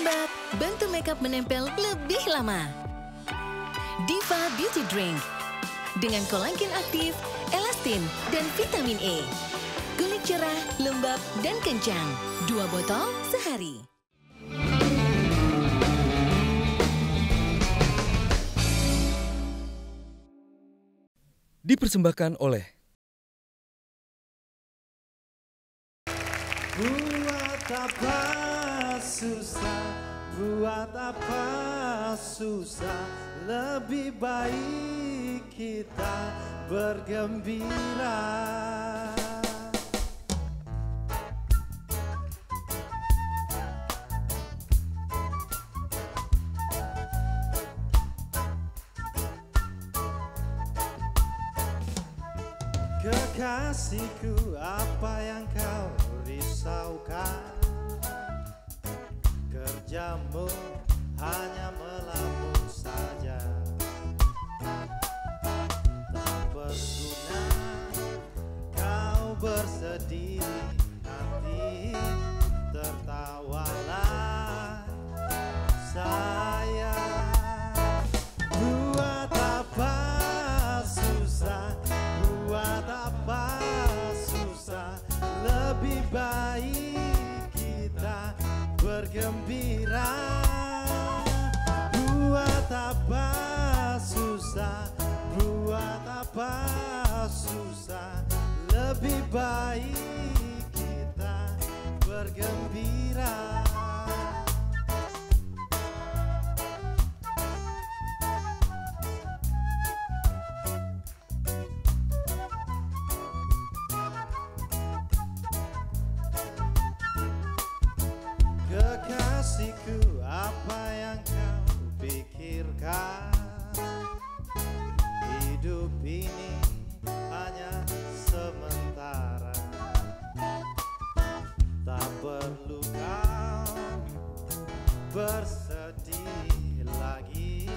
lembab, bantu makeup menempel lebih lama. Diva Beauty Drink dengan kolagen aktif, elastin, dan vitamin E. Kulit cerah, lembab, dan kencang. 2 botol sehari. Dipersembahkan oleh Buat apa susah, buat apa susah, lebih baik kita bergembira. Kekasihku, apa yang kau risaukan? Kerjamu hanya melamun saja, tak berguna kau bersedih hati. Tertawalah sayang. Buat apa susah, buat apa susah, lebih baik kita bergembira. Buat apa susah, buat apa susah, lebih baik kita bergembira. Kekasihku, apa yang kau pikirkan? Hidup ini hanya sementara, tak perlu kau bersedih lagi.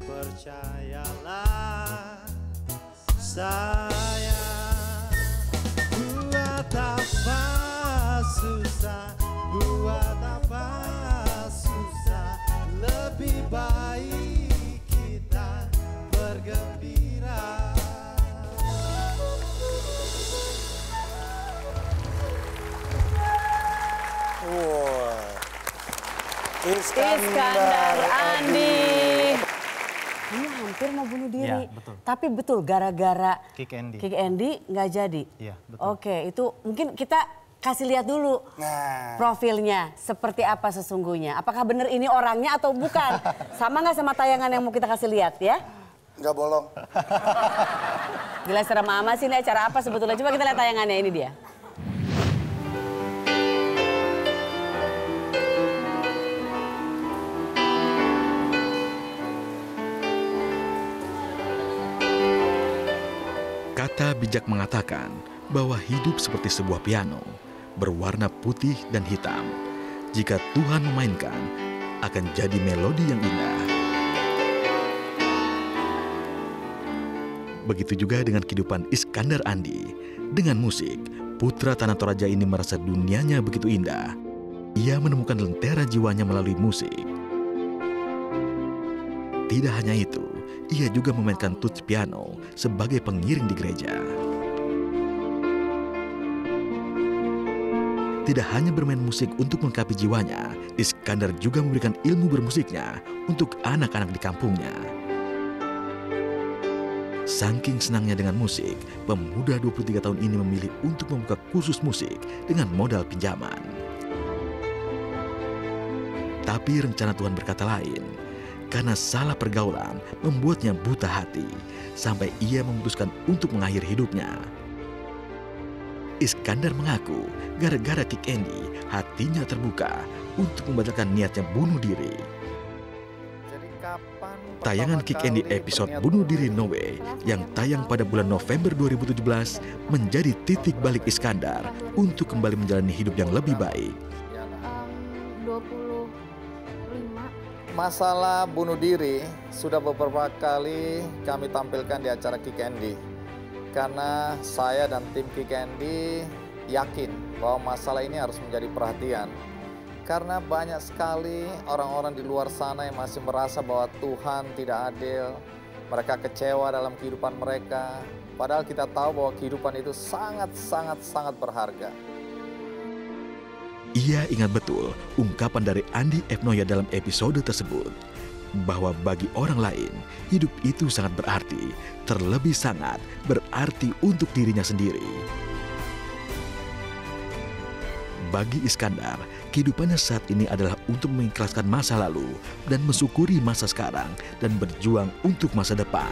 Percayalah sayang. Buat apa susah, buat apa susah, lebih baik kita bergembira. Wah, Iskandar Andi. Ini hampir mau bunuh diri. Iya, betul. Tapi betul gara-gara Kick Andy. Kick Andy nggak jadi. Iya, betul. Oke, itu mungkin kita kasih lihat dulu profilnya seperti apa sesungguhnya. Apakah benar ini orangnya atau bukan? Sama nggak sama tayangan yang mau kita kasih lihat ya? nggak bolong. Gila serem amat sih, ini acara apa sebetulnya? Coba kita lihat tayangannya, ini dia. Kata bijak mengatakan bahwa hidup seperti sebuah piano, berwarna putih dan hitam. Jika Tuhan memainkan, akan jadi melodi yang indah. Begitu juga dengan kehidupan Iskandar Andi. Dengan musik, putra Tanah Toraja ini merasa dunianya begitu indah. Ia menemukan lentera jiwanya melalui musik. Tidak hanya itu, ia juga memainkan tuts piano sebagai pengiring di gereja. Tidak hanya bermain musik untuk melengkapi jiwanya, Iskandar juga memberikan ilmu bermusiknya untuk anak-anak di kampungnya. Saking senangnya dengan musik, pemuda 23 tahun ini memilih untuk membuka kursus musik dengan modal pinjaman. Tapi rencana Tuhan berkata lain. Karena salah pergaulan membuatnya buta hati, sampai ia memutuskan untuk mengakhiri hidupnya. Iskandar mengaku gara-gara Kick Andy, hatinya terbuka untuk membatalkan niatnya bunuh diri. Tayangan Kick Andy episode Bunuh Diri No Way yang tayang pada bulan November 2017 menjadi titik balik Iskandar untuk kembali menjalani hidup yang lebih baik. 25. Masalah bunuh diri sudah beberapa kali kami tampilkan di acara Kick Andy. Karena saya dan tim Kick Andy yakin bahwa masalah ini harus menjadi perhatian. Karena banyak sekali orang-orang di luar sana yang masih merasa bahwa Tuhan tidak adil. Mereka kecewa dalam kehidupan mereka. Padahal kita tahu bahwa kehidupan itu sangat berharga. Ia ingat betul ungkapan dari Andi Epnoya dalam episode tersebut, bahwa bagi orang lain, hidup itu sangat berarti, terlebih sangat berarti untuk dirinya sendiri. Bagi Iskandar, kehidupannya saat ini adalah untuk mengikhlaskan masa lalu dan mensyukuri masa sekarang dan berjuang untuk masa depan.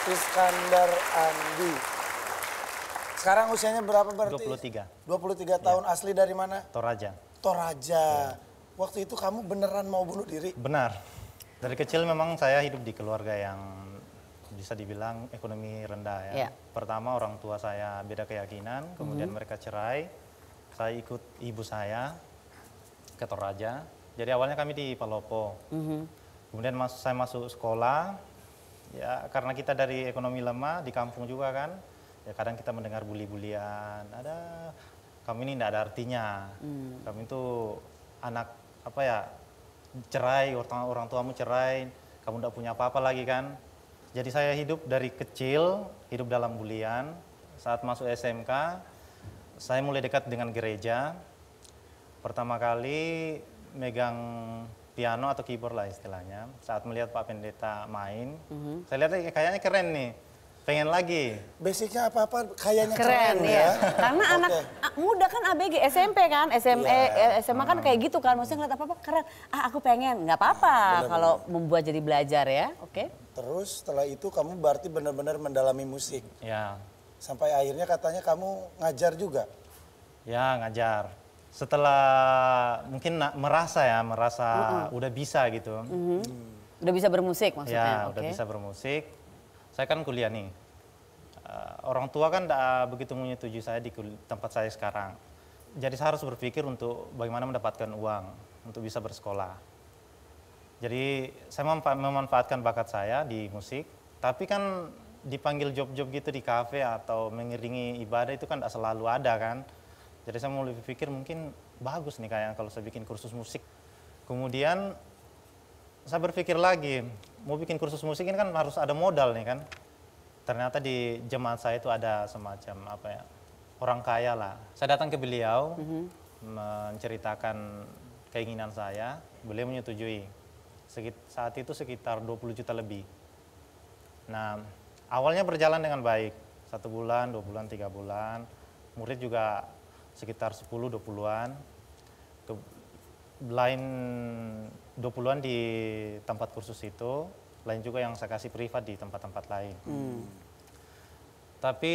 Iskandar Andi. Sekarang usianya berapa berarti? 23. 23 tahun, asli dari mana? Toraja. Toraja. Waktu itu kamu beneran mau bunuh diri? Benar. Dari kecil memang saya hidup di keluarga yang bisa dibilang ekonomi rendah ya. Iya. Pertama orang tua saya beda keyakinan, kemudian mereka cerai. Saya ikut ibu saya ke Toraja. Jadi awalnya kami di Palopo. Kemudian saya masuk sekolah. Ya karena kita dari ekonomi lemah di kampung juga kan. Ya kadang kita mendengar bully-bulian, kamu ini tidak ada artinya, kamu itu anak apa ya, cerai, orang tuamu cerai, kamu tidak punya apa-apa lagi kan. Jadi saya hidup dari kecil, hidup dalam bulian. Saat masuk SMK, saya mulai dekat dengan gereja. Pertama kali megang piano atau keyboard lah istilahnya. Saat melihat Pak Pendeta main, saya lihat kayaknya keren nih. Pengen lagi. Basicnya apa-apa kayaknya Keren ya. Karena anak muda kan ABG, SMP kan, SMA kan kayak gitu kan. Maksudnya ngeliat apa-apa keren. Aku pengen, nggak apa-apa kalau membuat jadi belajar ya. Oke. Terus setelah itu kamu berarti benar-benar mendalami musik. Ya. Sampai akhirnya katanya kamu ngajar juga. Ya ngajar. Setelah mungkin merasa udah bisa gitu. Udah bisa bermusik maksudnya. Ya udah bisa bermusik. Saya kan kuliah nih, orang tua kan tidak begitu menyetujui saya di tempat saya sekarang. Jadi saya harus berpikir untuk bagaimana mendapatkan uang untuk bisa bersekolah. Jadi saya memanfaatkan bakat saya di musik, tapi kan dipanggil job-job gitu di kafe atau mengiringi ibadah itu kan tidak selalu ada kan. Jadi saya mulai berpikir mungkin bagus nih kayak kalau saya bikin kursus musik. Kemudian saya berpikir lagi, mau bikin kursus musik ini kan harus ada modal nih kan. Ternyata di jemaat saya itu ada semacam apa ya, orang kaya lah. Saya datang ke beliau, menceritakan keinginan saya, beliau menyetujui. Saat itu sekitar 20 juta lebih. Nah, awalnya berjalan dengan baik. 1 bulan, 2 bulan, 3 bulan. Murid juga sekitar 10-20-an. Lain 20-an di tempat kursus itu, lain juga yang saya kasih privat di tempat-tempat lain. Tapi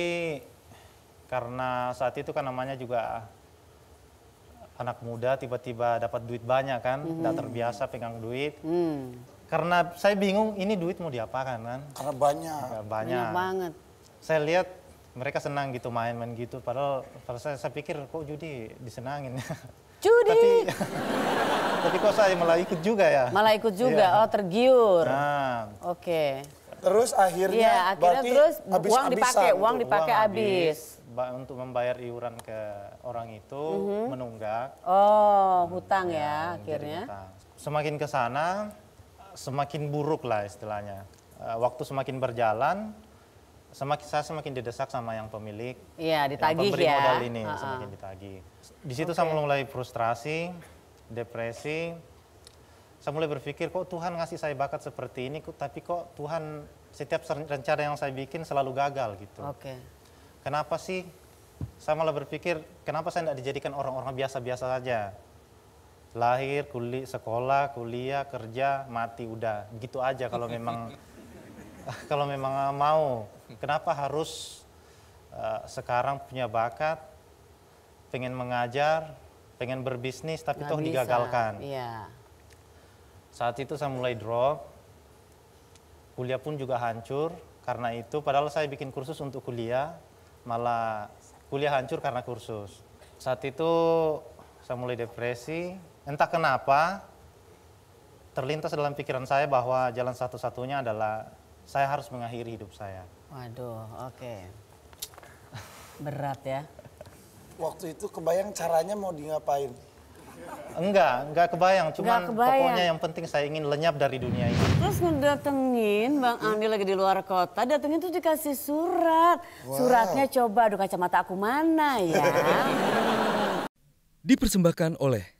karena saat itu kan namanya juga anak muda tiba-tiba dapat duit banyak kan, tidak terbiasa pegang duit. Karena saya bingung ini duit mau diapakan kan? Karena banyak. Banyak banget. Saya lihat mereka senang gitu main-main gitu, padahal saya pikir kok judi disenangin. Judi. Tapi kok saya malah ikut juga ya? Malah ikut juga, tergiur. Nah, Oke. Terus akhirnya, Iya, akhirnya terus uang dipakai uang habis. Untuk membayar iuran ke orang itu menunggak. Oh, hutang ya menjadi akhirnya. hutang. Semakin ke sana, semakin buruk lah istilahnya. Waktu semakin berjalan, saya semakin didesak sama yang pemilik. Iya, ditagih pemberi ya. modal ini semakin ditagih. Di situ saya mulai frustrasi, depresi. Saya mulai berpikir kok Tuhan ngasih saya bakat seperti ini, tapi kok Tuhan setiap rencana yang saya bikin selalu gagal gitu. Oke. Kenapa sih? Saya malah berpikir kenapa saya tidak dijadikan orang-orang biasa-biasa saja. Lahir, sekolah, kuliah, kerja, mati, udah. Gitu aja kalau memang kalau memang mau. Kenapa harus sekarang punya bakat, pengen mengajar, pengen berbisnis, tapi Nggak toh bisa. digagalkan. Iya. Saat itu saya mulai drop, kuliah pun juga hancur karena itu. Padahal saya bikin kursus untuk kuliah, malah kuliah hancur karena kursus. Saat itu saya mulai depresi, entah kenapa terlintas dalam pikiran saya bahwa jalan satu-satunya adalah saya harus mengakhiri hidup saya. Waduh, oke. Berat ya. Waktu itu kebayang caranya mau di ngapain? Enggak kebayang. Cuman Nggak kebayang. pokoknya yang penting saya ingin lenyap dari dunia ini. Terus ngedatengin Bang Andi lagi di luar kota, datengin tuh dikasih surat. Suratnya coba, aduh kacamata aku mana ya? Dipersembahkan oleh